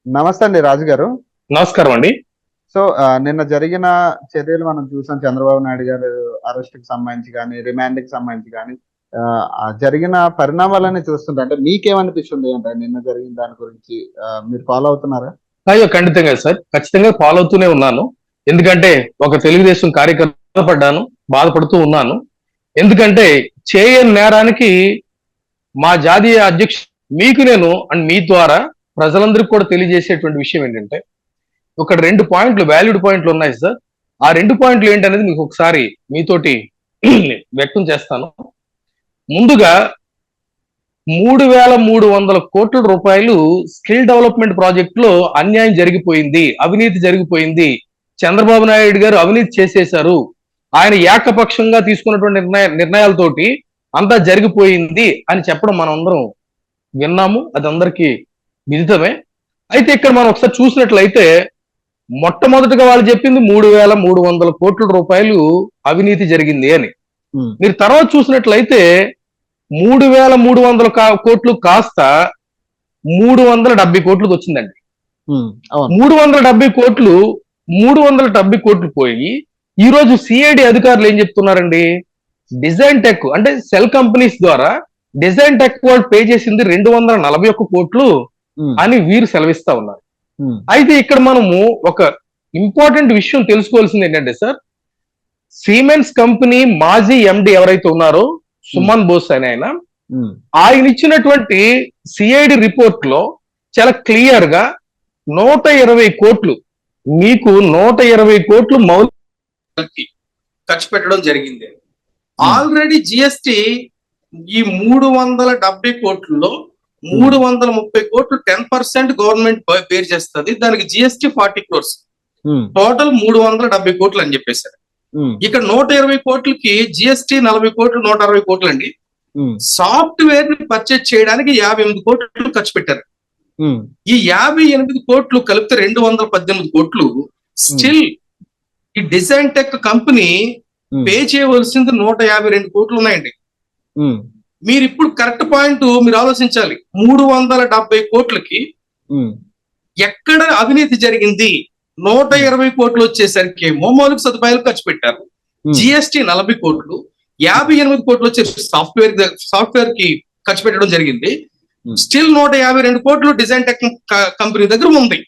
నమస్తే అండి రాజు గారు. నమస్కారం అండి. నిన్న జరిగిన చర్యలు మనం చూసాం. చంద్రబాబు నాయుడు గారు అరెస్ట్‌కి సంబంధించి గాని, రిమాండ్‌కి సంబంధించి గాని జరిగిన పరిణామాలన్నీ చూస్తుంటే అంటే మీకేమనిపిస్తుంది అంటే నిన్న జరిగిన దాని గురించి మీరు ఫాలో అవుతున్నారా? అయ్యో! ఖండితంగా సార్. ఖచ్చితంగా ఫాలో అవుతూనే ఉన్నాను. ఎందుకంటే ఒక తెలుగుదేశం కార్యకర్త పడ్డాను. బాధపడుతూ ఉన్నాను. ఎందుకంటే చేయని నేరానికి మా జాతీయ మీకు నేను అండ్ మీ ద్వారా ప్రజలందరికీ కూడా తెలియజేసేటువంటి విషయం ఏంటంటే, ఒక 2 పాయింట్లు వాలిడ్ పాయింట్లు ఉన్నాయి సార్. ఆ 2 పాయింట్లు ఏంటనేది మీకు ఒకసారి మీతోటి వ్యక్తం చేస్తాను. ముందుగా 3,300 కోట్ల రూపాయలు స్కిల్ డెవలప్మెంట్ ప్రాజెక్ట్ లో అన్యాయం జరిగిపోయింది, అవినీతి జరిగిపోయింది, చంద్రబాబు నాయుడు గారు అవినీతి చేసేశారు, ఆయన ఏకపక్షంగా తీసుకున్నటువంటి నిర్ణయాలతోటి అంతా జరిగిపోయింది అని చెప్పడం మనం అందరం విన్నాము. అది అందరికీ విదితమే. అయితే ఇక్కడ మనం ఒకసారి చూసినట్లయితే మొట్టమొదటిగా వాళ్ళు చెప్పింది 3,300 కోట్ల రూపాయలు అవినీతి జరిగింది అని. మీరు తర్వాత చూసినట్లయితే 3,300 కోట్లు కాస్త 370 కోట్లకు వచ్చిందండి. 370 కోట్లు 370 కోట్లు పోయి ఈ రోజు సిఐడి అధికారులు ఏం చెప్తున్నారండి, డిజైన్ టెక్ అంటే సెల్ కంపెనీస్ ద్వారా డిజైన్ టెక్ వాళ్ళు పే చేసింది 241 కోట్లు అని వీరు సెలవిస్తా ఉన్నారు. అయితే ఇక్కడ మనము ఒక ఇంపార్టెంట్ విషయం తెలుసుకోవాల్సింది ఏంటంటే సార్, సిమెన్స్ కంపెనీ మాజీ ఎండి ఎవరైతే ఉన్నారో సుమన్ బోస్ అని ఆయన ఇచ్చినటువంటి సిఐడి రిపోర్ట్ లో చాలా క్లియర్ గా 120 కోట్లు మీకు 120 కోట్లు మౌలిక ఖర్చు పెట్టడం జరిగింది. ఆల్రెడీ జిఎస్టి ఈ 370 కోట్లలో 330 కోట్లు 10% గవర్నమెంట్ పేర్ చేస్తుంది. దానికి జిఎస్టి 40 crores, టోటల్ 370 కోట్లు అని చెప్పేశారు. ఇక్కడ 120 కోట్లకి జిఎస్టి 40 కోట్లు, 160 కోట్లు అండి. సాఫ్ట్వేర్ ని పర్చేజ్ చేయడానికి 58 కోట్లు ఖర్చు పెట్టారు. ఈ 58 కోట్లు కలిపితే 218 కోట్లు. స్టిల్ ఈ డిజైన్ టెక్ కంపెనీ పే చేయవలసింది 152 కోట్లు ఉన్నాయండి. మీరు ఇప్పుడు కరెక్ట్ పాయింట్ మీరు ఆలోచించాలి. 370 కోట్లకి ఎక్కడ అవినీతి జరిగింది? 120 కోట్లు వచ్చేసరికి మౌలిక సదుపాయాలు ఖర్చు పెట్టారు. జిఎస్టి 40 కోట్లు, 58 కోట్లు వచ్చే సాఫ్ట్వేర్ కి ఖర్చు పెట్టడం జరిగింది. స్టిల్ 152 కోట్లు డిజైన్ టెక్ కంపెనీ దగ్గర ఉంది.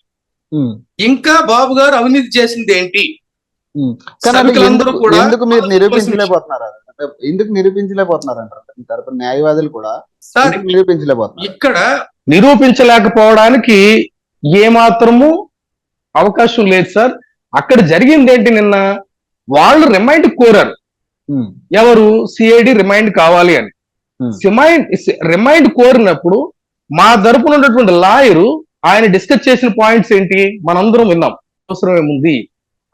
ఇంకా బాబు గారు అవినీతి చేసింది ఏంటి? ఎందుకు మీరు నిరూపించలేకపోతున్నారు? ఎందుకు నిరూపించలేకపోతున్నారు అంటారు మీ తరపున న్యాయవాదులు కూడా నిరూపించలేకపోతున్నారు? ఇక్కడ నిరూపించలేకపోవడానికి ఏమాత్రము అవకాశం లేదు సార్. అక్కడ జరిగింది ఏంటి, నిన్న వాళ్ళు రిమైండ్ కోరారు. ఎవరు? సిఐడి రిమైండ్ కావాలి అని. రిమైండ్ కోరినప్పుడు మా తరపున ఉన్నటువంటి లాయరు ఆయన డిస్కస్ చేసిన పాయింట్స్ ఏంటి మనందరం విన్నాం. అవసరం ఏముంది,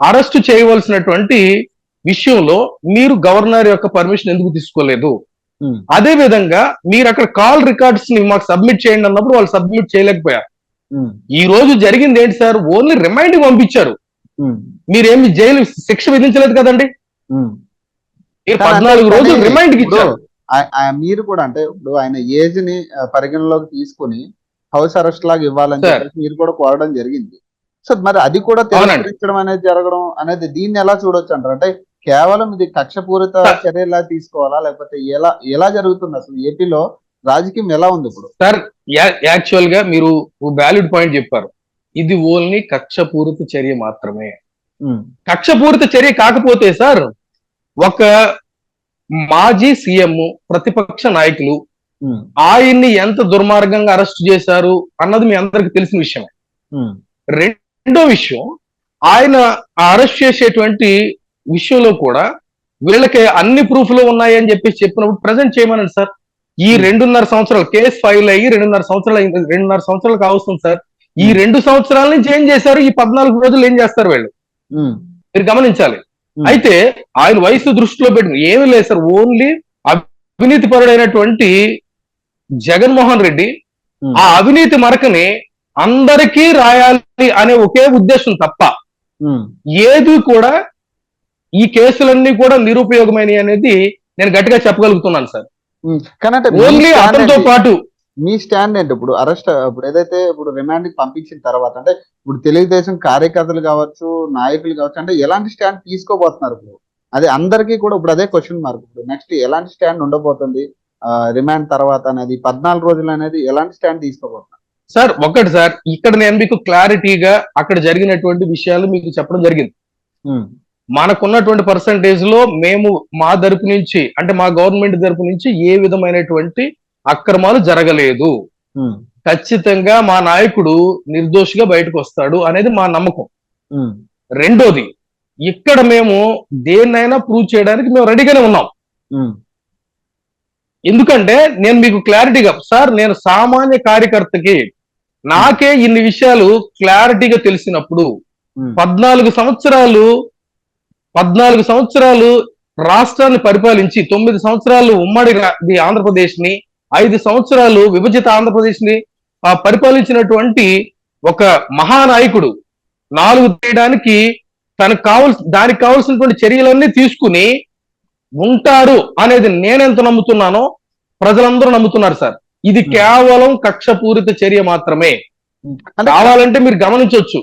అరెస్ట్ చేయవలసినటువంటి విషయంలో మీరు గవర్నర్ యొక్క పర్మిషన్ ఎందుకు తీసుకోలేదు? అదే విధంగా మీరు అక్కడ కాల్ రికార్డ్స్ ని మాకు సబ్మిట్ చేయండి అన్నప్పుడు వాళ్ళు సబ్మిట్ చేయలేకపోయారు. ఈ రోజు జరిగింది ఏంటి సార్, ఓన్లీ రిమైండ్ పంపించారు. మీరేమి జైలు శిక్ష విధించలేదు కదండి. 14 రోజులు రిమైండ్ ఇచ్చారు. మీరు కూడా అంటే ఇప్పుడు ఆయన ఏజ్ ని పరిగణలోకి తీసుకుని హౌస్ అరెస్ట్ లాగా ఇవ్వాలని చెప్పేసి మీరు కూడా కోరడం జరిగింది. సో మరి అది కూడా తిరస్కరించడం అనేది జరగడం అనేది దీన్ని ఎలా చూడొచ్చు అంటారు? అంటే కేవలం ఇది కక్షపూరిత చర్యలా తీసుకోవాలా, లేకపోతే ఎలా జరుగుతుంది అసలు ఏపీలో రాజకీయం ఎలా ఉంది ఇప్పుడు? సార్ యాక్చువల్ గా మీరు వ్యాలిడ్ పాయింట్ చెప్పారు. ఇది ఓన్లీ కక్షపూరిత చర్య మాత్రమే. కక్షపూరిత చర్య కాకపోతే సార్, ఒక మాజీ సీఎం ప్రతిపక్ష నాయకులు ఆయన్ని ఎంత దుర్మార్గంగా అరెస్ట్ చేశారు అన్నది మీ అందరికి తెలిసిన విషయమే. రెండో విషయం, ఆయన అరెస్ట్ చేసేటువంటి విషయంలో కూడా వీళ్ళకి అన్ని ప్రూఫ్లు ఉన్నాయి అని చెప్పినప్పుడు ప్రజెంట్ చేయమనండి సార్. ఈ 2.5 సంవత్సరాలు కేసు ఫైల్ అయ్యి 2.5 సంవత్సరాలు కావస్తుంది సార్. ఈ 2 సంవత్సరాల నుంచి ఏం చేశారు? ఈ 14 రోజులు ఏం చేస్తారు వీళ్ళు? మీరు గమనించాలి. అయితే ఆయన వయసు దృష్టిలో పెట్టి ఏమీ లేదు సార్. ఓన్లీ అవినీతి పరుడైనటువంటి జగన్మోహన్ రెడ్డి ఆ అవినీతి మరకని అందరికీ రాయాలి అనే ఒకే ఉద్దేశం తప్ప ఏది కూడా ఈ కేసులన్నీ కూడా నిరుపయోగమైనవి అనేది నేను గట్టిగా చెప్పగలుగుతున్నాను సార్. ఓన్లీ అతనితో పాటు మీ స్టాండ్ ఏంటి ఇప్పుడు అరెస్ట్ ఇప్పుడు ఏదైతే ఇప్పుడు రిమాండ్ కి పంపించిన తర్వాత అంటే ఇప్పుడు తెలుగుదేశం కార్యకర్తలు కావచ్చు నాయకులు కావచ్చు అంటే ఎలాంటి స్టాండ్ తీసుకోబోతున్నారు ఇప్పుడు అదే అందరికీ కూడా ఇప్పుడు అదే క్వశ్చన్ మార్క్ ఇప్పుడు నెక్స్ట్ ఎలాంటి స్టాండ్ ఉండబోతుంది రిమాండ్ తర్వాత అనేది 14 రోజులు అనేది ఎలాంటి స్టాండ్ తీసుకోబోతున్నారు సార్ ఒకటి సార్ ఇక్కడ నేను మీకు క్లారిటీగా అక్కడ జరిగినటువంటి విషయాలు మీకు చెప్పడం జరిగింది. మనకున్నటువంటి పర్సంటేజ్ లో మేము మా తరపు నుంచి అంటే మా గవర్నమెంట్ తరపు నుంచి ఏ విధమైనటువంటి అక్రమాలు జరగలేదు, ఖచ్చితంగా మా నాయకుడు నిర్దోషిగా బయటకు వస్తాడు అనేది మా నమ్మకం. రెండోది, ఇక్కడ మేము దేన్నైనా ప్రూవ్ చేయడానికి మేము రెడీగానే ఉన్నాం. ఎందుకంటే నేను మీకు క్లారిటీగా సార్ నేను సామాన్య కార్యకర్తకి నాకే ఇన్ని విషయాలు క్లారిటీగా తెలిసినప్పుడు 14 సంవత్సరాలు రాష్ట్రాన్ని పరిపాలించి 9 సంవత్సరాలు ఉమ్మడి ఆంధ్రప్రదేశ్ ని 5 సంవత్సరాలు విభజిత ఆంధ్రప్రదేశ్ ని పరిపాలించినటువంటి ఒక మహానాయకుడు 4 తీయడానికి దానికి కావాల్సినటువంటి చర్యలన్నీ తీసుకుని ఉంటారు అనేది నేనెంత నమ్ముతున్నానో ప్రజలందరూ నమ్ముతున్నారు సార్. ఇది కేవలం కక్షపూరిత చర్య మాత్రమే. కావాలంటే మీరు గమనించవచ్చు,